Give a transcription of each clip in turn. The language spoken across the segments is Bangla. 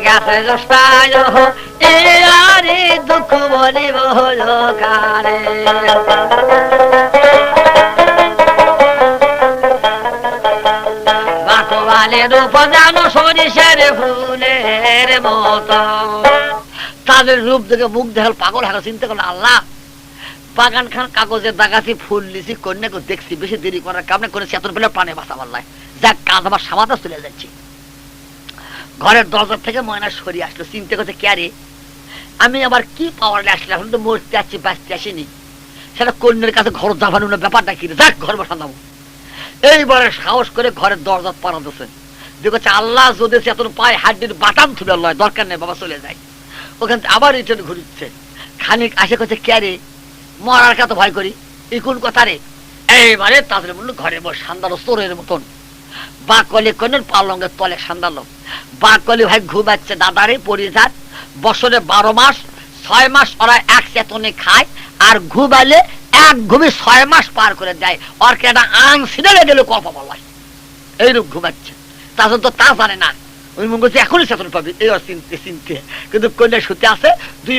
গেছে জোস্তায় এ আরে দুঃখ বলিব হলো কারে বাকবালের রূপ জানো সরিষার ফুলের মতো তাদের রূপ দেখে মুখ দেখাল পাগল হারা চিন্তা করলো আল্লাহ বাগান খান কাগজের দাগাছি ফুল লিচি কন্যাকে দেখছি বেশি দেরি করার কারণে করে চেতন পেলে প্রাণে বাঁচা পারলাম যাক কাজ আমার সামাতা চলে যাচ্ছি ঘরের দরজার থেকে ময়না সরিয়ে আসলো চিন্তা করছে ক্যারে আমি আবার কি পাওয়ার আসলাম এখন তো মরতে আসছি বাঁচতে আসিনি সেটা কন্যার কাছে ঘর জাভানো ব্যাপারটা কি যাক ঘর বসা নামো এইবারে সাহস করে ঘরের দরজা পাড়া দিচ্ছে দেখছে আল্লাহ যদি চেতন পায় হাড্ডির বাটাম তুলে লয় দরকার নেই বাবা চলে যায় ওখান থেকে আবার রিটার্ন ঘুরছে খানিক আসে করছে ক্যারে মরার কাছে ভয় করি এই কোন কথা রে এইবারে তাদের বললো ঘরে বসে সান্দালো চোরের মতন বা কলে কন্যার পালঙ্গের তলে সান্দালো বা কলে ভাই ঘুমাচ্ছে দাদারে পরিজাত বছরে 12 মাস 6 মাস ওরা এক চেতনে খায় আর ঘুমালে এক ঘুমে 6 মাস পার করে দেয় ওর কে একটা আং ছিঁড়ে গেলে কল্প বলা এইরূপ ঘুমাচ্ছে তাদের তো তা জানে না ওই মনে করছে এখনই চেতন পাবি এই চিনতে চিনতে কিন্তু কন্যা শুতে আছে দুই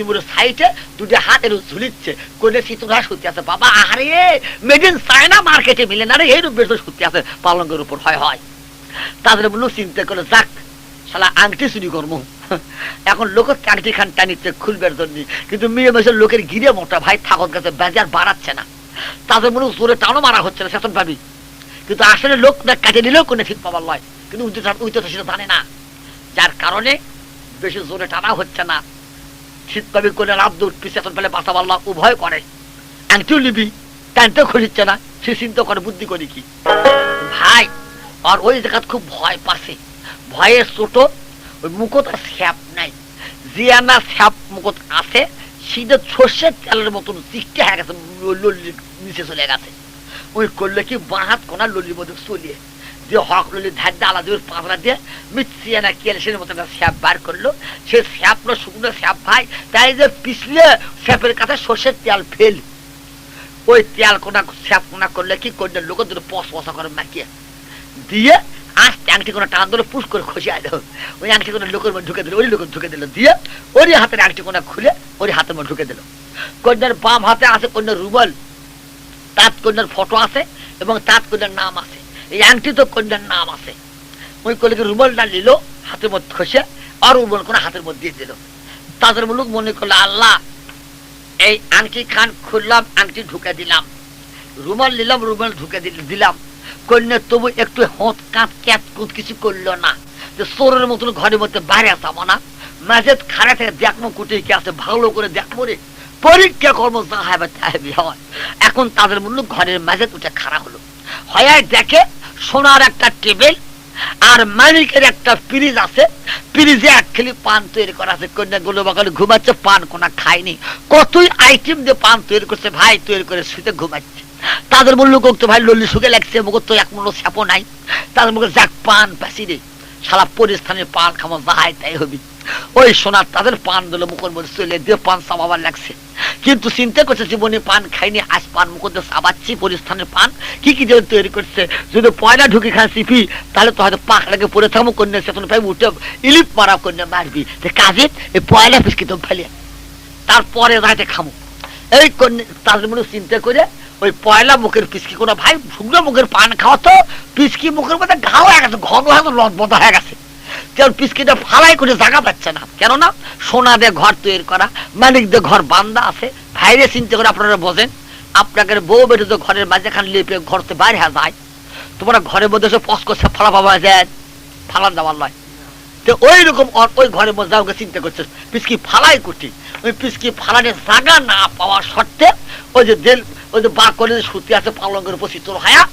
মুড়ো সাইডে দুটো হাতের ঝুলিচ্ছে কন্যা শীতলা শুতে আছে বাবা আরে মেড ইন চায়না মার্কেটে মিলে না রে এইরূপ বেশ শুতে আছে পালঙ্গের উপর হয় হয় তাদের বললো চিন্তা করে যাক শালা আংটি চুরি করবো এখন লোক আংটি খান টানিচ্ছে খুলবার জন্য কিন্তু মেয়ে বয়সের লোকের গিরে মোটা ভাই থাকত গেছে বাজার বাড়াচ্ছে না তাদের মনে জোরে টানো মারা হচ্ছে না চেতন পাবি কিন্তু আসলে লোক না কাটে নিলেও কোনো ঠিক পাবার লয় কিন্তু উইতে সেটা জানে না যার কারণে বেশি জোরে টানা হচ্ছে না শীত পাবি করে লাভ দূর চেতন পেলে বাঁচা পারলাম উভয় করে আংটিও নিবি টানতেও খুঁজিচ্ছে না সে চিন্তা করে বুদ্ধি করি কি ভাই আর ওই জায়গা খুব ভয় পাচ্ছে ভয়ে ছোট ওই মুকুট আর স্যাপ নাই জিয়ানা স্যাপ মুকুট আছে সিধে সর্ষের তেলের মতন চিকটে হয়ে গেছে নিচে চলে গেছে ওই করলে কি বাঁ হাত কোনা ললির মধ্যে চলিয়ে দিয়ে হক ললি ধার দিয়ে আলাদা পাঁচরা দিয়ে মিচিয়ানা ক্যালসিয়ামের মতো একটা স্যাপ বার করলো সে স্যাপলো শুকনো স্যাপ ভাই তাই যে পিছলে স্যাপের কাছে সর্ষের তেল ফেল ওই তেল কোনা স্যাপ কোনা করলে কি করলে লোকের দুটো পশা করে মাখিয়ে দিয়ে আস্তে আংটি কোনো টান ধরে পুশ করে খসে আলো ওই আংটি কোনো লোকের মধ্যে ঢুকে দিল ওই লোকের ঢুকে দিল দিয়ে ওরই হাতের আংটি কোনা খুলে ওরই হাতের মধ্যে ঢুকে দিল কন্যার বাম হাতে আছে কন্যার রুমাল তাঁত কন্যার ফটো আছে এবং তাঁত কন্যার নাম আছে এই আংটি তো কন্যার নাম আছে ওই কলেকে রুমালটা নিল হাতের মধ্যে খসে আর রুমাল কোনো হাতের মধ্যে দিয়ে দিল তাদের মুলুক মনে করলো আল্লাহ এই আংটি খান খুললাম আংটি ঢুকে দিলাম রুমাল নিলাম রুমাল ঢুকে দিলাম কন্যা তবু একটু হোঁত কাঁত ক্যাত কুত কিছু করলো না যে চোরের মতন ঘরের মধ্যে বাইরে আসবো না মাঝে খাড়া থেকে দেখবো কুটে কে আছে ভালো করে দেখবো রে পরীক্ষা কর্ম যা হয় এখন তাদের মূল্য ঘরের মাঝে উঠে খাড়া হলো হয় দেখে সোনার একটা টেবিল আর মালিকের একটা ফ্রিজ আছে ফ্রিজে এক খেলি পান তৈরি করা আছে কন্যা গুলো বাগালে ঘুমাচ্ছে পান কোনা খায়নি কতই আইটেম দিয়ে পান তৈরি করছে ভাই তৈরি করে শুতে ঘুমাচ্ছে তাদের বলল করতো ভাই লল্লি শুকে লাগছে মুখ তো এক মূল্য স্যাপও নাই তাদের মুখে যাক পান পাশি রে সারা পরিস্থানের পান খামো যাহাই তাই হবি ওই সোনার তাদের পান দিল মুখের মধ্যে চলে দিয়ে পান চাবাবার লাগছে কিন্তু চিন্তা করছে জীবনে পান খাইনি আজ পান মুখের দিয়ে চাবাচ্ছি পরিস্থানের পান কি কি দিয়ে তৈরি করছে যদি পয়লা ঢুকে খান চিপি তাহলে তো হয়তো পাক লাগে পরে থাকবো কন্যা সেতন পাই উঠে ইলিপ মারা কন্যা মারবি কাজে এই পয়লা পিসকি তো ফেলে তারপরে যাইতে খামো এই কন্যা তাদের মনে চিন্তা করে ওই পয়লা মুখের পিসকি কোনো ভাই শুকনো মুখের পান খাওয়া তো পিসকি মুখের মধ্যে ঘাও হয়ে গেছে ঘন হয়ে লটবদা হয়ে গেছে পিসকিটা ফালাই করে জায়গা পাচ্ছে না কেননা সোনা দিয়ে ঘর তৈরি করা মালিক দিয়ে ঘর বান্ধা আছে ভাইরে চিন্তা করে আপনারা বোঝেন আপনাকে বউ বেটে তো ঘরের মাঝে খান লেপে ঘর থেকে বাইরে যায় তোমরা ঘরের মধ্যে সে পস করছে ফালা পাওয়া যায় ফালান দেওয়ার নয় তো ওই রকম ওই ঘরের মধ্যে যাওকে চিন্তা করছে পিসকি ফালাই করছি ওই পিসকি ফালানে জায়গা না পাওয়ার শর্তে ওই যে দেল ওই যে বা করে সুতি আছে পালঙ্গের উপর শীতল হায়া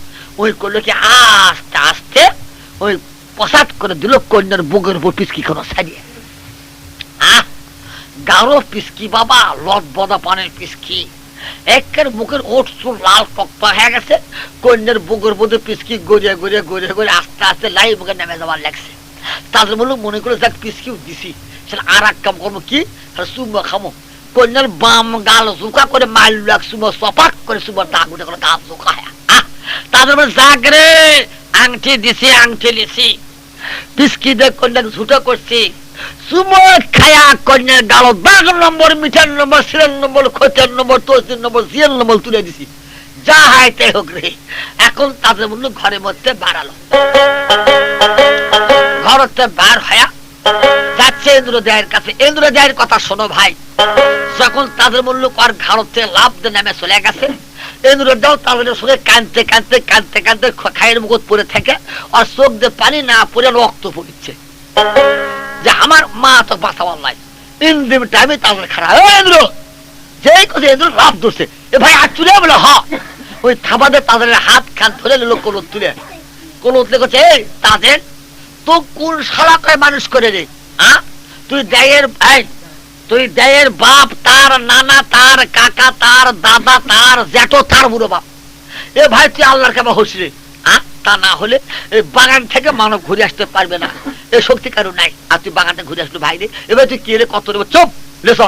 ওই করলো কি আস্তে আস্তে ওই প্রসাদ করে দিল কন্যার বুকের উপর পিসকি কোনো ছাড়িয়ে গাঢ় পিসকি বাবা লট বদা পানের পিসকি একের মুখের ওট চুল লাল টকপা হয়ে গেছে কন্যার বুকের মধ্যে পিসকি গড়িয়ে গড়িয়ে গড়িয়ে গড়িয়ে আস্তে আস্তে লাই বুকে নেমে যাওয়ার লাগছে তাদের বললো মনে করে যাক পিসকিও দিছি সেটা আর এক কাম করবো কি সুমা খামো কন্যার বাম গাল জোকা করে মাইল লাগ সুমা সপাক করে সুমার দাগ উঠে করে গাল জোকা হয় তাদের বলে যাক রে আংটি দিছি আংটি লিছি পিসকি দেখ কন্যাকে ঝুটো করছি সুমত খায়া কন্যার গালো 12 নম্বর, মিঠার নম্বর, সিরের নম্বর, খোঁচার নম্বর, তসির নম্বর, জিয়ার নম্বর তুলে দিছি। যা হয় তাই হোক রে। এখন তাদের মূল্য ঘরের মধ্যে বাড়ালো, ঘরতে বার হয়া যাচ্ছে ইন্দ্রদেহের কাছে। ইন্দ্রদেহের কথা শোনো ভাই, যখন তাদের মূল্য আর ঘরতে লাভ দিয়ে নামে চলে গেছে, ইন্দ্রদেহ তাদের সঙ্গে কানতে কানতে কানতে কানতে খায়ের মুখ পরে থাকে, আর চোখ দিয়ে পানি না পরে রক্ত পড়ছে যে আমার মা তো বাঁচাবার নাই। ইন্দ্র টাইমে তাদের খারাপ ইন্দ্র যেই কথা ইন্দ্র লাভ ধরছে, এ ভাই আর চুলে বলে হ ওই থাবাদের তাদের হাত খান ধরে নিল কলুত তুলে। কলুত লেগেছে তাদের তো কোন শালা করে মানুষ করে রে? তুই দেয়ের ভাই, তুই দেয়ের বাপ, তার নানা, তার কাকা, তার দাদা, তার জ্যাঠো, তার বুড়ো বাপ। এ ভাই তুই আল্লাহর কাছে হস রে। তা না হলে এই বাগান থেকে মানব ঘুরে আসতে পারবে না, এ শক্তি কারো নাই। আর তুই বাগানটা ঘুরে আসলো ভাই রে, এবার তুই কে রে কত রে? চুপ লেস।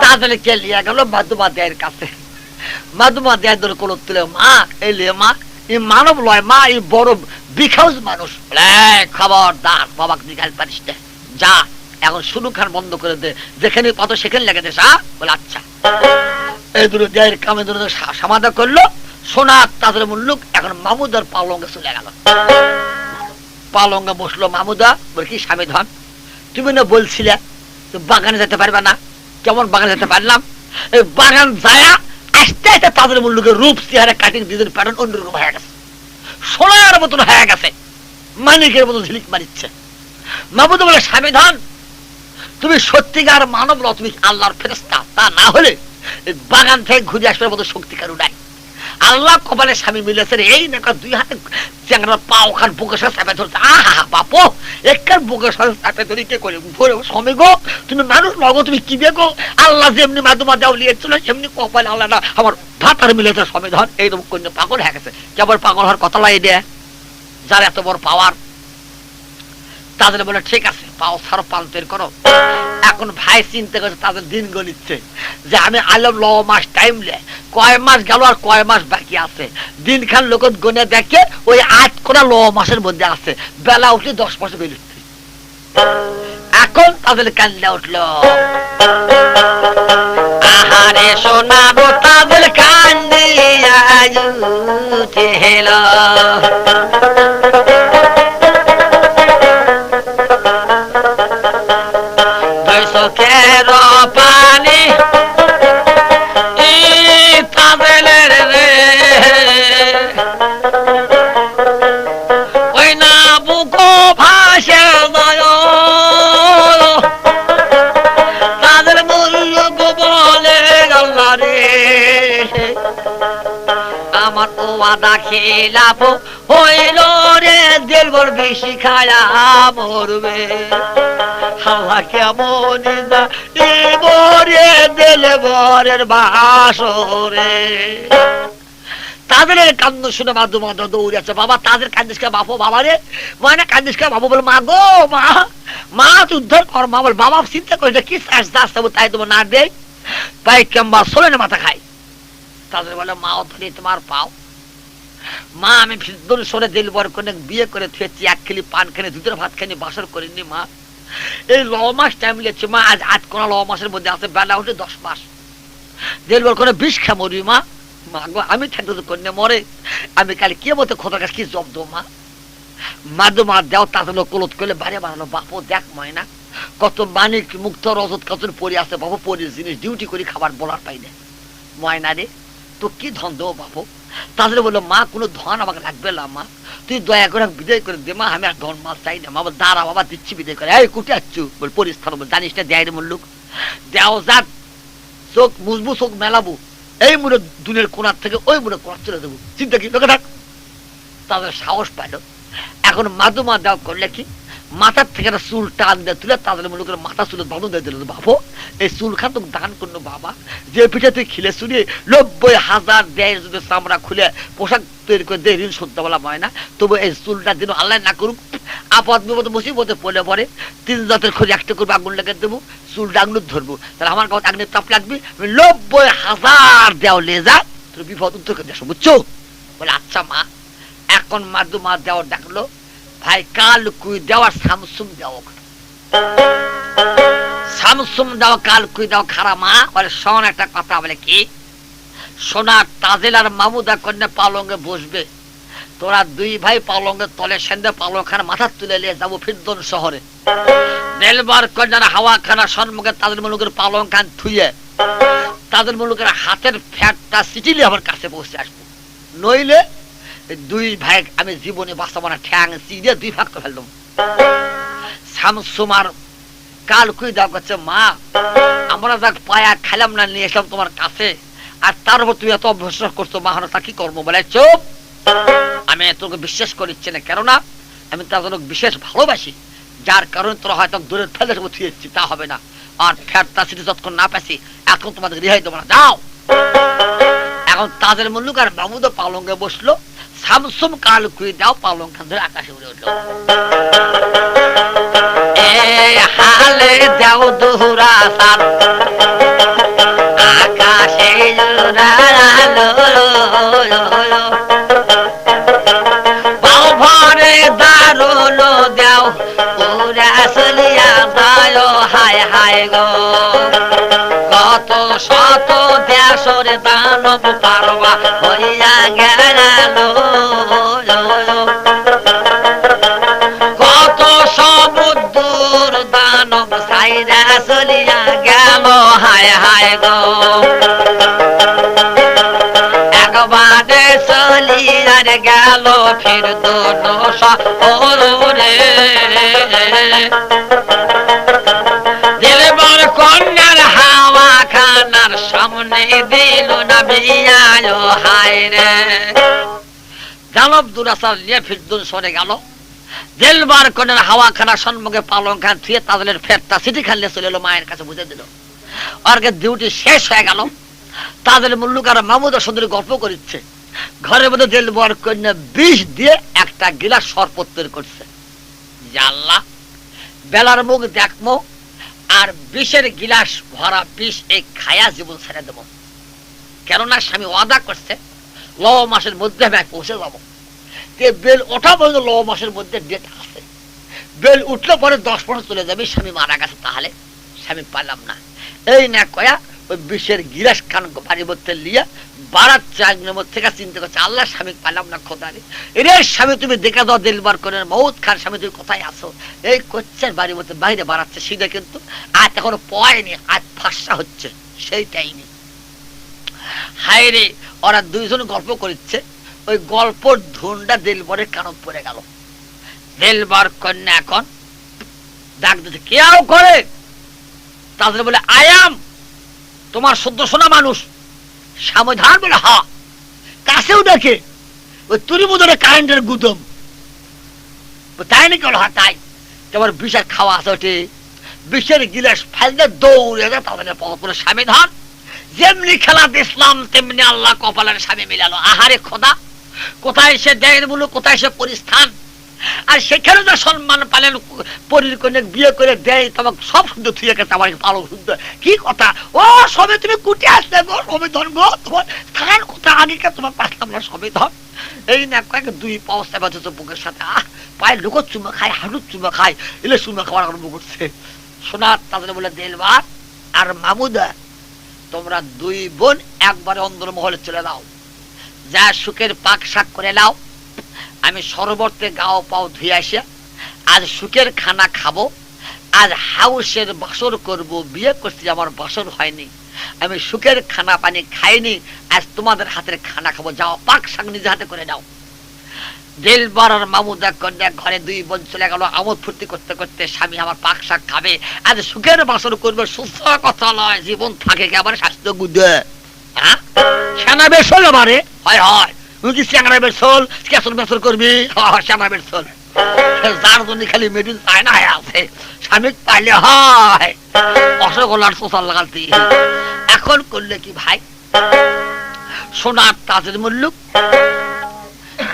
তাদের কে লিয়ে গেল মাদুমা দেয়ের কাছে। মাদুমা দেয় ধরে কলর তুলে, মা এই লে মা, এই মানব লয় মা, এই বড় বিখাউজ মানুষ। খবরদার বাবাকে জিজ্ঞাল পারিস না, যা এখন শুরু খান বন্ধ করে দে, যেখানে কত সেখানে লেগে দেশ। বলে আচ্ছা। এই দুটো দেয়ের কামে দুটো সমাধান করলো। সোনা তাদের মুল্লুক এখন মামুদার পালঙ্গে চলে গেল। পালঙ্গে বসলো মামুদা। বলে কি স্বামী ধন, তুমি না বলছিলে বাগানে যেতে পারবে না? কেমন বাগানে যেতে পারলাম? এই বাগান যায় আস্তে আস্তে তাদের মুল্লুকের রূপ চেহারা কাটিং দিদির প্যাটার্ন অন্যরকম হয়ে গেছে, সোনার মতন হয়ে গেছে, মানিকের মতো ঝিলিক মারিচ্ছে। মামুদা বলে স্বামী ধন, তুমি সত্যিকার মানব ল, তুমি আল্লাহর ফেরেশতা। তা না হলে বাগান থেকে ঘুরে আসবার মতো শক্তি কারো নাই। আল্লাহ কপালে স্বামী মিলেছে এই না, দুই হাতে চ্যাংড়া পা ওখান বুকের সাথে চাপে ধরছে। আহা বাপো, একখান বুকের সাথে চাপে ধরে কে করে স্বামী গো, তুমি মানুষ লগো, তুমি কি বেগো? আল্লাহ যেমনি মাদুমা দেওয়া লিয়েছিল সেমনি কপালে আল্লাহ না আমার ভাতার মিলেছে স্বামী ধন। এইরকম কন্যা পাগল হয়ে গেছে। কেবল পাগল হওয়ার কথা লাই দেয় যার এত বড় পাওয়ার। তাদের বলে ঠিক আছে, পাও ছাড়ো, পাল্টের করো। এখন ভাই চিন্তা করছে, তাদের দিন গণিচ্ছে যে আমি আলম 9 মাস টাইম লে, কয় মাস গেল আর কয় মাস বাকি আছে। দিন খান লোক গনে দেখে ওই 8 কোনা 9 মাসের মধ্যে আছে, বেলা উঠলে 10 মাসে বের উঠছে। এখন তাদের কান্দা উঠলো, আহারে শোনাবো তাদের কান্দিয়া উঠে হেলো। পানি তাদের রে ওই না বুকো ভাসে তাদের মূল্য বলে আল্লাহ রে আমার ও আদা খেলাপ হইল রে, দিলবর বেশি খায়া মরবে। হাওয়া কেমন দিলে বরের বাসরে। তাদের কান্দ শুনে মাদুমা দৌড়েছে, বাবা তাদের কান্দিস কে বাপো, বাবা রে মানে কান্দিস কে বাবু। বলে মা গো, মা মা তুই উদ্ধার কর মা। বল বাবা চিন্তা করে কি তাই তোমার না দেয় পাই কেমবা সোলেন মাথা খাই। তাদের বলে মা ধরে তোমার পাও। মা আমি সরে দিল বর করে বিয়ে করে থুয়েছি, 1 খেলি পান খানি, দুধের ভাত খানি, বাসর করিনি মা। এই 9 মাস টাইম লেছে মা, আজ 8 কোনা 9 মাসের মধ্যে আছে, বেলা উঠে 10 মাস। দিল বর করে বিষ খা মরবি মা। মা গো আমি থাকতে তো কন্যা মরে, আমি কালি কে মতো খোদার কাছে কি জব দো মা। মাদুমা দেও তাদের কলত করলে বাড়ি বানালো। বাপু দেখ ময়না কত মানিক মুক্ত রজত কত পরি আছে বাবু, পরির জিনিস ডিউটি করে খাবার বলার পাই না। ময়না রে তো কি ধন দেবো বাবু? তাদের বললো মা কোনো ধন আমাকে লাগবে না মা, তুই দয়া করে বিদায় করে দে মা, আমি আর ধন মাছ চাই না। মা বল দাঁড়া বাবা দিচ্ছি বিদায় করে। এই কুটে আসছু বল পরিস্থান বল জানিস না দেয় রে মুল্লুক দেও যাক, চোখ মুজবু চোখ মেলাবো, এই মুড়ে দুনের কোনার থেকে ওই মুড়ে কোনার চলে দেবো, চিন্তা কি লোকে থাক। তাদের সাহস পাইল। এখন মাদুমা দেওয়া করলে কি মাথার থেকে একটা চুল টান দিয়ে তুলে তাদের মুলুকের মাথা চুলে বাঁধন দিয়ে দিল। বাবু এই চুল খান তুমি দান করলো বাবা, যে পিঠে তুই খিলে শুনে 90,000 দেয় যদি চামড়া খুলে পোশাক তৈরি করে দেয় ঋণ শুনতে বলা হয় না, তবু এই চুলটা দিন আল্লাহ না করুক আপদ বিপদ মুসিবতে পড়লে পরে 3 জাতের খোঁজ একটা করবো, আগুন লেগে দেবো, চুলটা আগুন ধরবো, তাহলে আমার কাছে আগুনের তাপ লাগবে, 90,000 দেও লে যা তোর বিপদ উত্তর করে দেশো, বুঝছো? বলে আচ্ছা মা। এখন মাদুমা দেওয়া ডাকলো, ভাই কাল কুই দেওয়ার সামসুম দেওয়া শামসুম দাও কালকুই দাও খারা মা বলে শোন একটা কথা বলে কি সোনা তাজেল আর মামুদা কন্যা পালঙ্গে বসবে তোরা দুই ভাই পালঙ্গের তলে সেন্দে পালংখান মাথা তুলে নিয়ে যাবো ফিরদন শহরে দেলবার কন্যার হাওয়া খানা সম্মুখে তাদের মুলুকের পালংখান থুয়ে তাদের মুলুকের হাতের ফ্যাটটা সিটিলে আমার কাছে পৌঁছে আসবো নইলে দুই ভাই আমি জীবনে বাঁচাবো না ঠ্যাং চিড়ে দুই ভাগ করে ফেললাম শামসুমার কাল কুই দাও করছে মা আমরা যাক পায়া খেলাম না নিয়ে এসলাম তোমার কাছে আর তার উপর তুমি এত অভ্যাস করছো মা হলো তা কি করবো বলে চুপ আমি তোকে বিশ্বাস করিচ্ছি না কেননা আমি তার জন্য বিশেষ ভালোবাসি যার কারণে তোরা হয়তো দূরে ফেলে থুয়েছি তা হবে না আর ফ্যাটটা সিটি যতক্ষণ না পাচ্ছি এখন তোমাদের রেহাই দেবো না যাও এখন তাদের মুল্লুক আর মামুদও পালঙ্গে বসলো শামসুম কাল কুই দাও পালং খান ধরে আকাশে উড়ে উঠলো হালে যাও দোহরা সার আকাশে উড়ালো পাও ভরে দারুণ দাও উড়া চলিয়া যায় হায় হায় গো কত শত দেশর দানব পারবা হইয়া গেল কত সমুদ্র দানব সাইরা চলিয়া গেল হায় হায় গো একবারে চলিয়ার গেল ফির দোষ ওরে দিলবার কন্যার হাওয়া খানার সামনে দিল না বিয়ালো হায় রে জানব দুরাসার নিয়ে ফিরদুন সরে গেল দিলবার কন্যার হাওয়া খানার সম্মুখে পালং খান থুয়ে তাদের ফেরটা সিটি খানলে চলে এলো মায়ের কাছে বুঝে দিল ওরকে ডিউটি শেষ হয়ে গেল তাদের মুল্লুক আর মামুদা সুন্দরী গল্প করিচ্ছে ঘরের মধ্যে দিলবার কন্যা বিষ দিয়ে একটা গিলাস শরবত তৈরি করছে আল্লাহ বেলার মুখ দেখমো আর বিষের গিলাস ভরা বিষ এই খায়া জীবন ছেড়ে দেবো কেননা স্বামী ওয়াদা করছে লব মাসের মধ্যে আমি পৌঁছে যাবো বেল ওঠা পর্যন্ত লব মাসের মধ্যে ডেট আছে বেল উঠলে পরে 10 চলে যাবে স্বামী মারা গেছে তাহলে স্বামী পারলাম না এই না কয়া ওই বিষের গিলাস খান বাড়ির মধ্যে লিয়া বারাত চাগনের মধ্যে থেকে চিন্তা করছে আল্লাহ স্বামী পারলাম না খোদারে এরে স্বামী তুমি দেখে দাও দিলবার করে মৌত খান স্বামী তুমি কোথায় আসো এই করছে বাড়ির মধ্যে বাইরে বাড়াচ্ছে সিধে কিন্তু আজ এখনো পয়নি আজ ফাঁসা হচ্ছে সেই টাইমে হায় রে ওরা দুইজন গল্প করছে ওই গল্পর ধুনটা দিলবরের কানত পড়ে গেল দিলবার কন্যা এখন ডাক দিতে কেউ করে তাদের বলে আয়াম তোমার সদ্য শোনা মানুষ সাবধান বলে হা কাছেও দেখে ওই তুরি মুদরে কারেন্টের গুদম তাই নাকি হলো তাই তোমার বিষের খাওয়া আছে ওটি বিষের গিলাস ফেলতে দৌড়ে যায় তাদের পরে স্বামী ধান যেমনি খেলা ইসলাম তেমনি আল্লাহ কপালের স্বামী মিলালো আহারে খোদা কোথায় সে দেয়ের মূল কোথায় সে পরিস্থান আর সেখানে যা সম্মান পালেন পরীর কন্যা বিয়ে করে দেয় তোমাকে সব শুদ্ধ থুয়ে গেছে আমার ভালো শুদ্ধ কি কথা ও সবে তুমি কুটে আসলে গো সবিধন গো তোমার স্থান কোথায় আগেকে তোমার পারতাম না সবিধন এই না কয়েক দুই পাওয়া বাজছে বুকের সাথে পায়ে লোক চুমা খায় হাঁটুর চুমা খায় এলে চুমা খাওয়ার আরম্ভ করছে শোনার তাদের বলে দিলবার আর মামুদা তোমরা দুই বোন একবারে অন্দর মহলে চলে দাও যা সুখের পাক শাক করে নাও আমি সরবর্তে গাও পাও ধুয়ে আসে আজ সুখের খানা খাবো আজ হাউসের বাসর করব বিয়ে করছি আমার বাসর হয়নি আমি সুখের খানা পানি খাইনি আজ তোমাদের হাতের খানা খাবো যাও পাক শাক নিজে হাতে করে নাও দিলবার আর মামুদা কন্যা ঘরে দুই বোন চলে গেল আমোদ ফুর্তি করতে করতে স্বামী আমার পাক শাক খাবে আজ সুখের বাসর করবে সুস্থ কথা নয় জীবন থাকে আবার স্বাস্থ্য গুদে হ্যাঁ সেনা বেশ হলো মারে হয় হয় তুই কি চ্যাংরা বেসল কেসর বেসর করবি শ্যামা বেসল যার জন্য খালি মেডিন চায় না আছে স্বামী পাইলে হয় অসগোলার সোশ্যাল লাগাতে এখন করলে কি ভাই সোনার তাজের মুল্লুক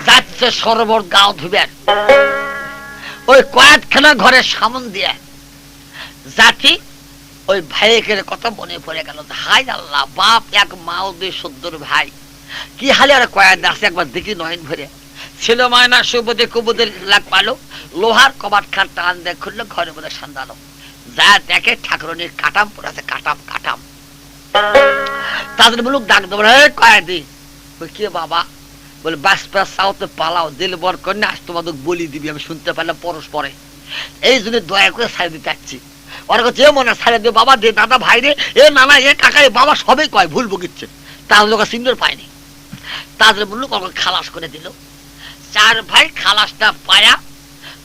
যাচ্ছে সরোবর গাঁও ধুবেন ওই কয়েকখানা ঘরের সামন দিয়ে জাতি ওই ভাইয়ের কথা মনে পড়ে গেল হাই আল্লাহ বাপ এক মাও দুই সদ্যর ভাই কি হালে আর কয়েক আছে একবার দেখি নয়ন ভরে ছিল মায়না সুবদে কুবুদের লাগ পালো লোহার কবাট খান টান দিয়ে খুললো, ঘরের মধ্যে সন্ধানো যা দেখে ঠাকুরনির কাটাম পড়ে আছে, কাটাম কাটাম। তাদের মুলুক ডাক দেবো, কয়েদি কে বাবা? বলে বাস পাস চাও তো পালাও, দিল বর কন্যা আজ তোমাদের বলি দিবি। আমি শুনতে পারলাম পরস্পরে, এই জন্য দয়া করে ছাড়ে দিতে চাচ্ছি। ওরা কাছে মনে ছাড়ে দে বাবা, দে দাদা ভাই রে, এ নানা এ কাকা এ বাবা সবই কয়, ভুল বকিচ্ছে। তার লোক সিন্দুর পায়নি, তাদের মুলুক খালাস করে দিল। চার ভাই খালাসটা পায়া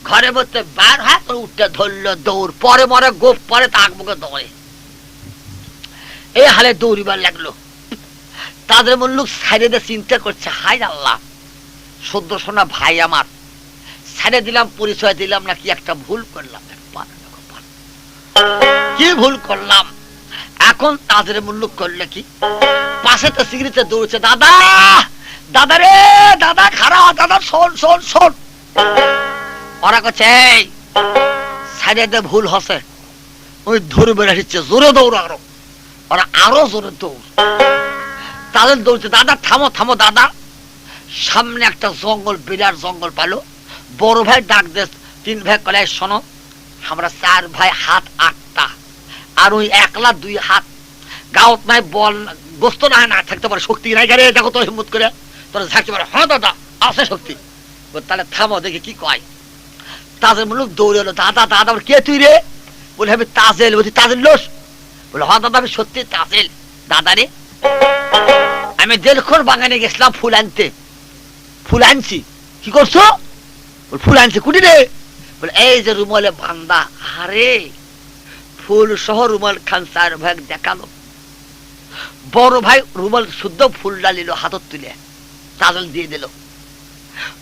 ঘরের মধ্যে বার হয়, উঠতে ধরলো দৌড়, পরে মরে গোপ পরে তাক মুখে দৌড়ে এই হালে দৌড়িবার লাগলো। তাদের মুল্লুক ছাড়ে দিয়ে চিন্তা করছে, হাই আল্লাহ, সদ্য শোনা ভাই আমার ছেড়ে দিলাম, পরিচয় দিলাম না, কি একটা ভুল করলাম, কি ভুল করলাম। এখন তাদের মুল্লুক করলে কি, পাশে তো সিগড়িতে দৌড়ছে, দাদা দাদা রে দাদা, খারাপ দাদা, শোন শোন শোন। ওরা কাছে ছেড়ে দিয়ে ভুল হসে, ওই ধরবে আসছে, জোরে দৌড় আরো। ওরা আরো জোরে দৌড়, তাদের দৌড়ছে, দাদা থামো থামো দাদা। সামনে একটা জঙ্গল, বিরাট জঙ্গল পালো। বড় ভাই ডাক দে, তিন ভাই কলে, শোনো আমরা চার ভাই, হাত আটটা, আর ওই একলা দুই হাত, গাঁত নাই বল গোস্ত না থাকতে পারে, শক্তি নাই গাড়ি, দেখো তো হিম্মত করে তোরা থাকতে পারে। হ্যাঁ দাদা আছে শক্তি। তাহলে থামো দেখি কি কয়। তাজের মুলুক দৌড়ে এলো, দাদা দাদা কে তুই রে? বলে আমি তাজেল। বলছি তাজেল লোস? বলে হ্যাঁ দাদা আমি সত্যি তাজেল। দাদা রে আমি দেড়খর বাগানে গেছিলাম ফুল আনতে, ফুল আনছি। কি করছো? ফুল আনছি। কুটি রে? বলে এই যে রুমালে বান্দা। আরে ফুল সহ রুমাল খান চার ভাই দেখালো। বড় ভাই রুমাল শুদ্ধ ফুল ডালিল, হাতত তুলে তাজল দিয়ে দিল।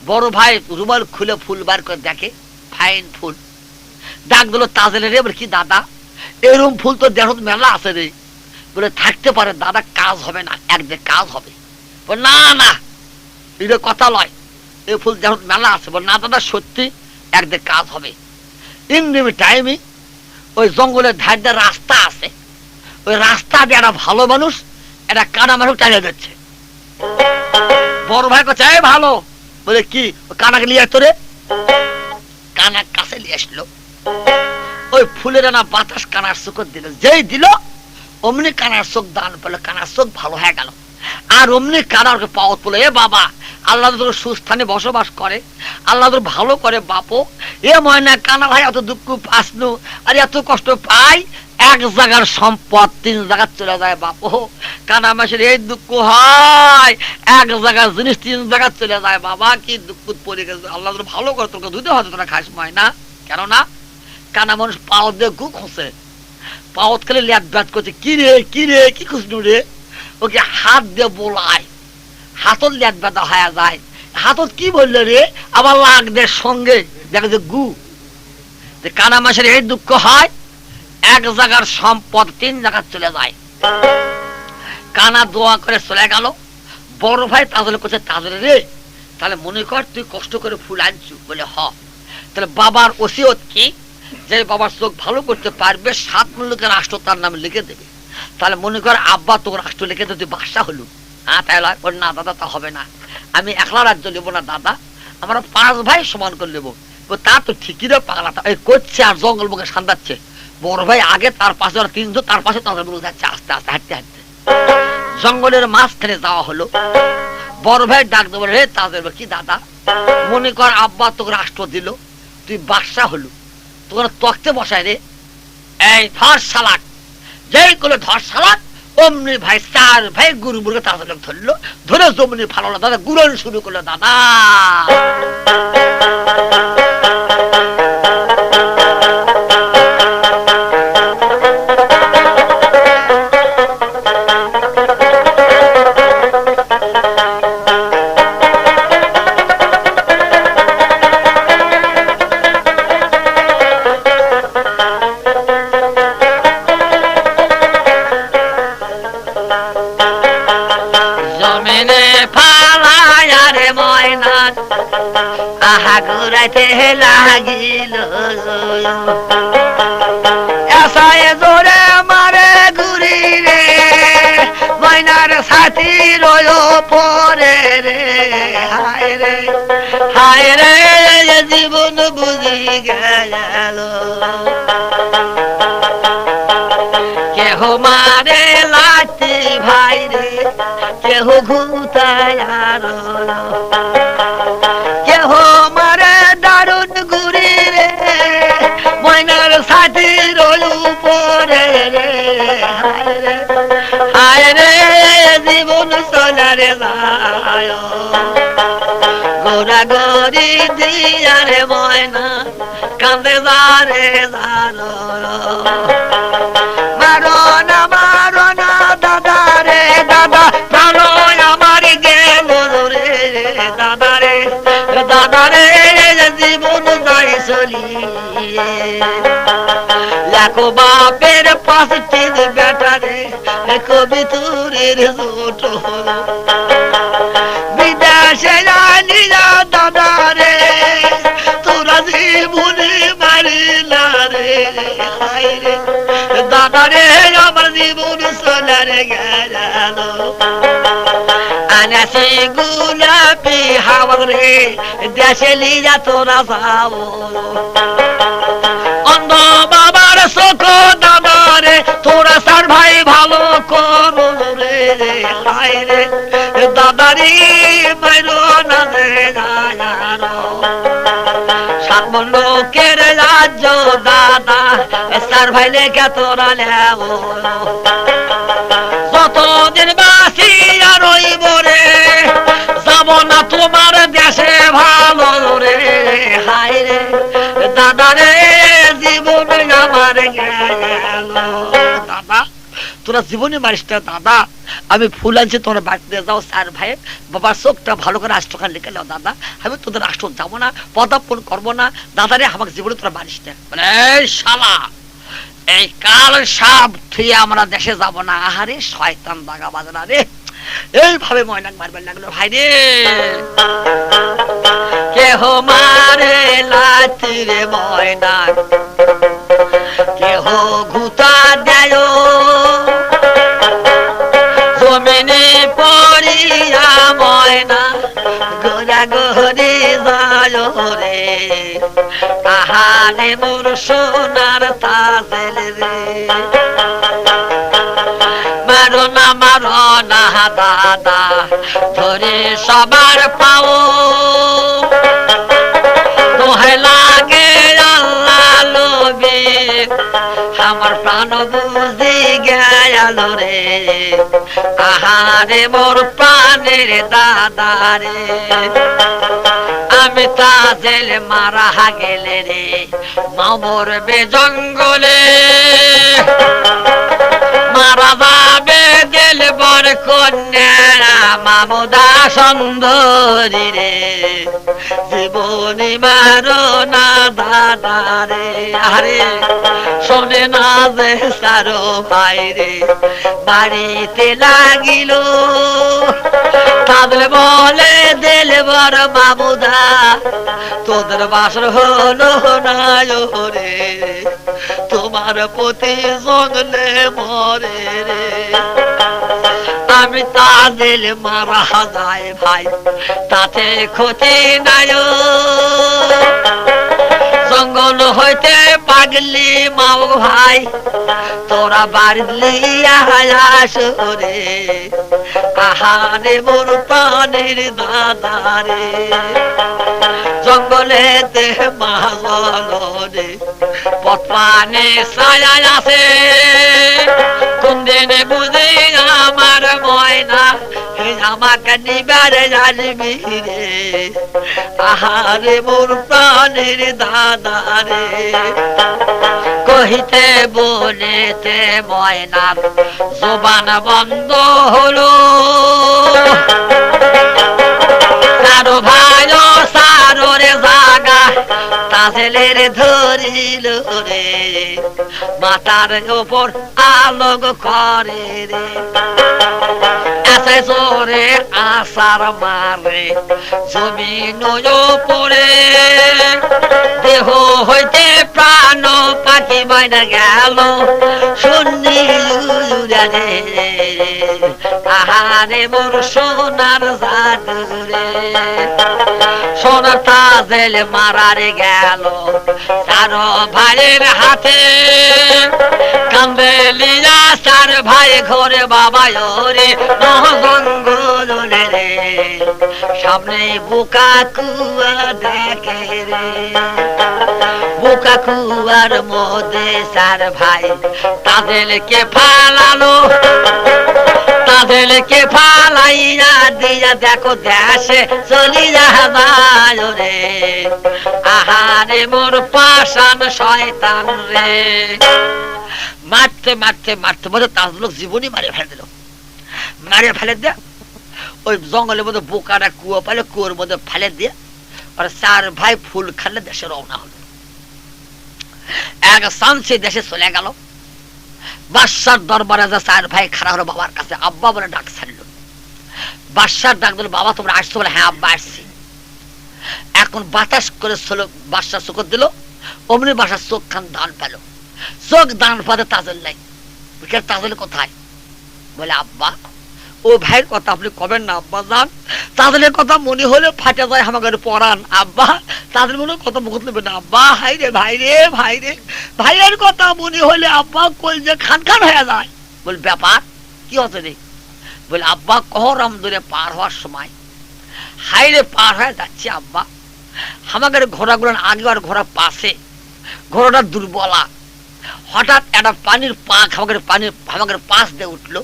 বড় ভাই রুমাল খুলে ফুল বার করে দেখে, ফাইন ফুল। ডাক দিল তাজেল রে। বলে কি দাদা, এরকম ফুল তো দেহ মেলা আছে রে। বলে থাকতে পারে দাদা, কাজ হবে না, একদিন কাজ হবে। না না এটা কথা লয়, এই ফুল দেহ মেলা আছে। বলে না দাদা সত্যি একদিন কাজ হবে। ইন্ডিমি টাইমে ওই জঙ্গলের ধারে রাস্তা আছে, ওই রাস্তা দিয়ে একটা ভালো মানুষ একটা কানা মানুষ টানিয়ে যাচ্ছে। বড় ভাই কাছে ভালো। বলে কি? কানাকে নিয়ে আসতো রে। কানা কাছে নিয়ে আসলো, ওই ফুলের না বাতাস কানার চোখ দিল। যেই দিল অমনি কানার চোখ দান পেলো, কানার চোখ ভালো হয়ে গেল। আর অমনি কানার পাওয়াত পেলো, এ বাবা আল্লাহ তোর সুস্থানে বসবাস করে, আল্লাহ তোর ভালো করে বাপো। এ ময়না কানা ভাই এত দুঃখ পাসনু আর এত কষ্ট পাই, এক জায়গার সম্পদ তিন জায়গা চলে যায় বাপো। কানা মাসের এই দুঃখ হয়, এক জায়গার জিনিস তিন জায়গা চলে যায় বাবা। কি দুঃখ পড়ে গেছে, আল্লাহ তোর ভালো করে, তোকে ধুতে হয়তো তোরা খাস ময়না। কেননা কানা মানুষ পাও দিয়ে গু খসে, পাওত খেলে ল্যাট ব্যাট করছে। কি রে কি রে কি খুশনু রে? ওকে হাত দিয়ে বোলায়, হাতত ল্যাট ব্যথা হয়ে যায়। হাতত কি বললো রে? আবার লাগদের সঙ্গে দেখে যে গু। কানা মাসের এই দুঃখ হয়, এক জায়গার সম্পদ তিন জায়গায় চলে যায়। কানা দোয়া করে চলে গেল। বড় ভাই তাজলে করছে, তাজলে রে তাহলে মনে কর তুই কষ্ট করে ফুল আনছু। বলে হ। তাহলে বাবার ওসিয়ত কি, যে বাবার চোখ ভালো করতে পারবে 7 মুলুকের রাষ্ট্র তার নামে লিখে দেবে। তাহলে মনে কর আব্বা তোর রাষ্ট্র লিখে তুই বাদশা হলু। হ্যাঁ তাহলে না দাদা তা হবে না, আমি একলা রাজ্য নেবো না দাদা, আমরা 5 ভাই সমান করে নেবো। তা তো ঠিকই রে পাগলা করছে, আর জঙ্গল মুখে সান্দাচ্ছে। বড় ভাই আগে, তার পাশে 300, তার পাশে তাদের মুখ যাচ্ছে আস্তে আস্তে হাঁটতে হাঁটতে। জঙ্গলের মাঝখানে যাওয়া হলো। বড় ভাই ডাক দেবো, রে তাদের কি দাদা মনে কর আব্বা তোকে রাষ্ট্র দিল, তুই বাদশা হলু, তোকে তখতে বসায় রে। এই ধর শালাক, যেই করলো ধর শালাক, অমনি ভাই 4 ভাই গুরু মুরগে তাদের লোক ধরলো, ধরে জমনি ভালো না দাদা গুরন শুরু করলো। দাদা ঘুরাইতে লাগিল, এসায় জোরে মারে ঘুরি রে, ময়নার সাথী রয় পরে রে। হায় রে হায় রে জীবন বুঝি গেল কেহ মারে লাঠি ভাই রে কেহ ঘুতায় আর কেহ মারে দারুণ গুড়ি রে ময়নার সাথীর উপরে রে হায় রে জীবন সোনারে যায় গোরা গরি দিয়া রে ময়না কান্দে যারে জানো মারো না দাদা রে দাদা প্রাণ আমার গেল রে দাদা রে জীবন যাই চলিয়ে লাখো বাপের পাশে বেটা রে কবিতুরের ছোট হলো বিদেশে জানি না দাদা রে তোরা জীবনে মারিলা রে দাদা রে আমার জীবন সোনারে গেল আনাসি গুলাপি হাওয়া রে দেশে লিয়া তোরা যাও অন্ধ বাবার চোখ দাদা রে তোরা সার ভাই ভালো করো রে হায় রে দাদা রে মাইরো না রে সাতমন লোকের রাজ্য দাদা সার ভাই লেখা তোরা নেব যতদিন বাসি আর রইব রে যাব না তোমার দেশে ভালো রে হায় রে দাদা রে জীবন আমার গেল দাদা তোরা জীবনে মারিস না দাদা আমি ফুল আনছি তোমরা বাড়িতে যাও স্যার ভাই বাবার চোখটা ভালো করে রাষ্ট্রখান লিখে নাও দাদা আমি তোদের রাষ্ট্র যাবো না পদার্পণ করবো না দাদা রে আমাকে জীবনে তোরা মারিস না বলে শালা এই কাল সাপ থুয়ে আমরা দেশে যাব না আহারে শয়তান দাগা বাজনা রে এইভাবে ময়নাক মারবেন লাগলো ভাই রে কেহ মারে লাঠি রে ময়নাক কেহ ঘুতা দেয় জমিনে পড়িয়া ময়না গোরা গরি যায় রে আহারে মোর সোনার তাজেল রে মারো না দাদা ধরে সবার পাও দোহাই লাগে আল্লাহ লোবে আমার প্রাণ বুঝি গেল রে আহারে মোর প্রাণের দাদা রে আমি তাজেল মারা গেলে রে মামর বে জঙ্গলে মারা যাবে গেল বর কন্যা মামুদা সুন্দরী রে জীবনী মারো না দাদা রে আরে শোনে না যে সারো ভাই রে বাড়িতে লাগিল তাদের বলে দিল বর মামুদা তোদের বাসর হলো না রে তোমার প্রতি জঙ্গলে মরে রে আমি তাদের মারা যায় ভাই তাতে ক্ষতি নাই জঙ্গল হইতে পাগলি মাও ভাই তোরা বাড়ি আসরে আহারে মোর প্রাণের দাদা রে জঙ্গলেতে মাঝরে পথপানে ছায়া আছে কোন দিনে বুঝি আমার ময়না আমাকে নিবারে জানবি রে আহারে মোর প্রাণের দাদা রে কহিতে বলেতে ময়নার জবান বন্ধ হলো সারো ভাই সারো রে জাগা তাজেলের ধরিল রে মাথার উপর আলোক করে রে এসে জোরে আসার মারে জমিন পড়ে দেহ হইতে প্রাণ পাখি বাইনা গেল শুনি রে আহারে মোর সোনার জাদুরে সোনার তাজেল মারারে গেল চার ভাইয়ের হাতে কান্দে লিয়া চার ভাই ঘরে বাবা ওরে নহজঙ্গলে রে সামনে বুকা কুয়া দেখে রে বুকা কুয়ার মধ্যে চার ভাই তাদেরকে ফালালো তাদেরকে ফালাইয়া দিয়া দেখো দেশে চলিয়া যায় রে আহারে মোর পাষাণ শয়তান রে মারতে মারতে মারতে মধ্যে তাজলুক জীবনই মারে ফেলে দিল মারে ফেলে দিয়ে ওই জঙ্গলের মধ্যে বোকাটা কুয়ো পালে কুয়োর মধ্যে ফেলে দিয়ে আর চার ভাই ফুল খালে দেশে রওনা হলো এক সামসে দেশে চলে গেল বাদশার দরবারে যা চার ভাই খাড়া হলো বাবার কাছে আব্বা বলে ডাক ছাড়ল বাদশার ডাক দিল বাবা তোমরা আসছো বলে হ্যাঁ আব্বা আসছি এখন বাতাস করে বাদশার চোখ দিল অমনি বাসার চোখ খান দান পেল চোখ দান পাতে তাজেল নাই তাজেল কোথায় বলে আব্বা ও ভাইয়ের কথা আপনি কবেন না আব্বা যান তাজেলের কথা মনে হলে ফাটে যায় আমাদের পরান আব্বা তাদের মনে কথা মুখ নেবে না আব্বা হাই রে ভাই রে ভাই রে ভাইয়ের কথা মনে হলে আব্বা কই যে খান খান হয়ে যায় বল ব্যাপার কি হচ্ছে রে বলে আব্বা কহরম দূরে পার হওয়ার সময় হাই রে পার হয়ে যাচ্ছে আব্বা আমাদের ঘোড়াগুলো আগে আর ঘোড়া পাশে ঘোড়াটা দুর্বলা হঠাৎ একটা পানির পাক আমাদের পাশ দিয়ে উঠলো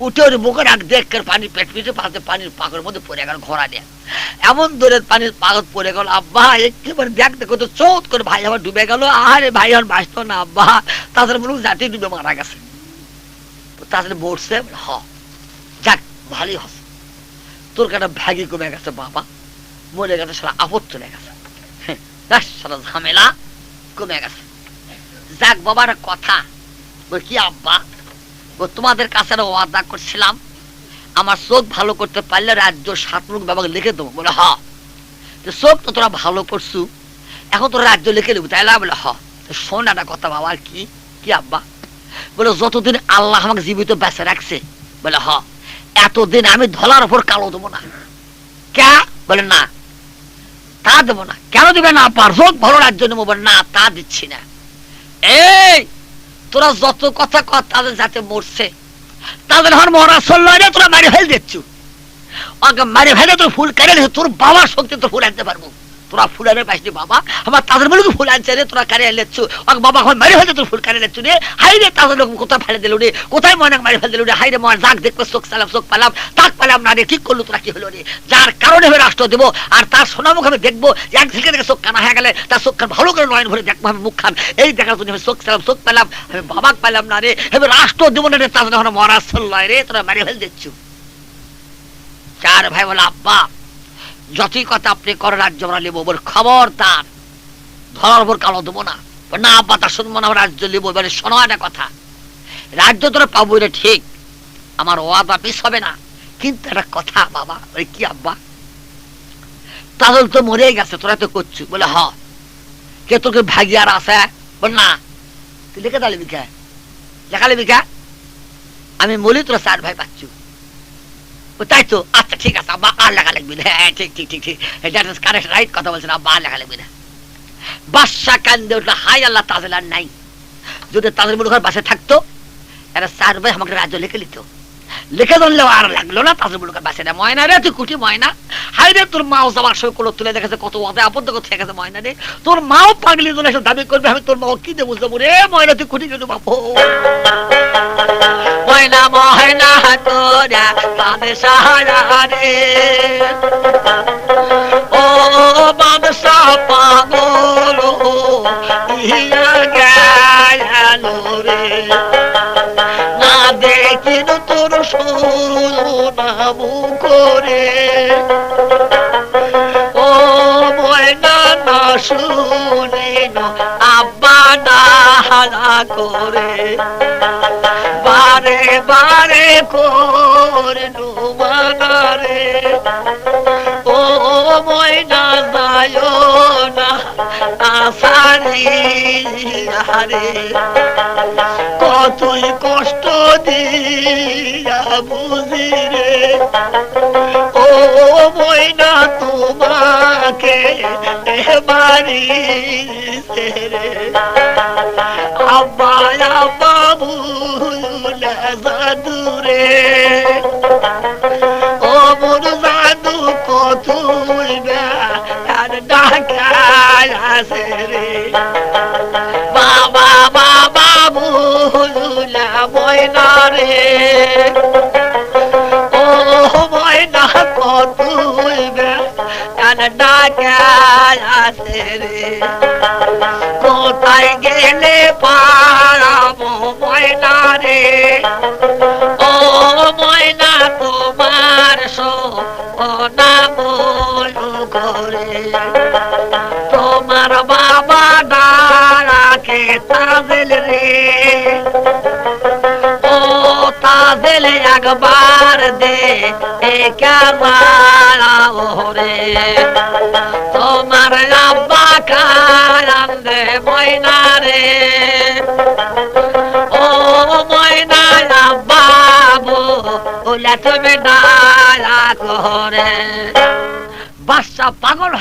উঠে ওর বুকের আগ দেখে পানি পেট পিঠে পাশে পানির পাকের মধ্যে পড়ে গেল ঘোড়া নিয়ে এমন দূরে পানির পাকত পড়ে গেল আব্বা একেবারে দেখতে কত চৌত করে ভাই আমার ডুবে গেল আরে ভাই আর বাঁচতো না আব্বা তাদের মনে জাতি ডুবে মারা গেছে তাদের বসছে হ যাক ভালোই হস তোর কাটা ভাগি কমে গেছে বাবা মরে গেছে সারা আপদ চলে গেছে সারা ঝামেলা কমে গেছে যাক বাবার কথা বল কি আব্বা তোমাদের কাছে ওয়াদা করছিলাম আমার চোখ ভালো করতে পারলে রাজ্য 7 লোক বাবাকে লিখে দেবো বলে হ চোখ তো তোরা ভালো করছু এখন তোরা রাজ্য লিখে দেবো তাই না বলে হ শোন একটা কথা বাবা কি কি আব্বা বলে যতদিন আল্লাহ আমাকে জীবিত বেঁচে রাখছে বলে হ এতদিন আমি ধলার উপর কালো দেবো না কে বলে না তা দেবো না কেন দিবে না আব্বা চোখ ভালো রাজ্য নেবো বলে না তা দিচ্ছি না এই তোরা যত কথা তাদের যাতে মরছে তাদের হর মহারাজ চললে তোরা মারি ফেল দিচ্ছ মারি ফেলে তোর ফুল কেড়ে তোর বাবার শক্তি তো ফুল আনতে পারবো তোরা ফুল আনে পাইছি বাবা আমার তাদের বলে ফুল আনছে রে তোরা কারে লেচ্ছু বাবা এখন মারি ফেলে তোর ফুল কারে লেচ্ছু রে হাই রে তাদের লোক কোথায় ফেলে দিল রে কোথায় মনে মারি ফেলে দিল রে হাই রে মনে যাক দেখবে চোখ চালাম চোখ পেলাম তাক পেলাম না রে ঠিক করলো তোরা কি হলো রে যার কারণে আমি রাষ্ট্র দেবো আর তার সোনামুখ আমি দেখবো এক ঝিকে দেখে চোখ কানা হয়ে গেলে তার চোখ খান ভালো করে নয়ন ভরে দেখবো আমি মুখ খান এই দেখার জন্য আমি চোখ চালাম চোখ পেলাম আমি বাবাক পেলাম না রে আমি রাষ্ট্র দেবো না রে তাদের এখন মহারাজ চল্লায় রে তোরা মারি ফেলে দিচ্ছু চার ভাই বলে আব্বা যতই কথা আপনি করে রাজ্য আমরা নেবো বলে খবরদার ধরার উপর কালো দেবো না না আব্বা তা শুনবো না রাজ্য নেবো এবারে শোনো একটা কথা রাজ্য তোরা পাবো রে ঠিক আমার ওয়াদা পিস হবে না কিন্তু একটা কথা বাবা ওই কি আব্বা তাহলে তো মরে গেছে তোরা তো করছু বলে হ কে তোকে ভাগি আর আছে বল না তুই লিখে দালি বিখা লেখালি বিখা আমি বলি তোরা চার ভাই পাচ্ছু তাই তো আচ্ছা ঠিক আছে আব্বা আর লেখা লিখবি না হ্যাঁ ঠিক ঠিক ঠিক ঠিক কারেক্ট রাইট কথা বলছেন আব্বা আর লেখা লিখবি না বাদশা কান্দে উঠলো হাই আল্লাহ তাজেল আর নাই যদি তাজেল মুলুখার বাসে থাকতো এরা চার ভাই আমাকে রাজ্য লিখে নিত লিখে ধরলেও আর লাগলো না তাজেল মুলুখার বাসে না ময়না রে তুই কুটি ময়না হাই রে তোর মাও যাবার সময় কোলো তুলে দেখেছে কত ওয়াদা আবদ্ধ করতে গেছে ময়না রে তোর মাও পাগলি তোর এসে দাবি করবে আমি তোর মাও কি দেবো বুঝতে রে ময়না তুই কুটি গেল বাপু ময়না ময়না তোরা বাদশাহ রে ও বাদশাহ পাগল ইয়া গেল রে না দেখিন তোর সুনাম করে ও ময়না না শুনিন আব্বা না করে বারে বারে করে নুমানা রে ও ময়না যায় না আসারি রে কতই কষ্ট দিয়া বুঝি রে ও ময়না তোমাকে হারিছে রে আব্বা আব্বা ভুলে জাদুরে ও মোর জাদু কতুই আর ডাকায় আছে রে বাবা বাবা ভুলা ময়না রে ও ময়না কতুই আর ডাকায় আছে রে কোথায় গেলে পারাবো ময়না রে ও ময়না তোমার সোনা বলো করে তোমার বাবা ডাকে তাজেল রে ও তাজেল একবার দে রে তোমার আব্বা কান্দে ময়না রে ও ময়না আব্বা বলে তুমি ডালা করে বাদশা পাগল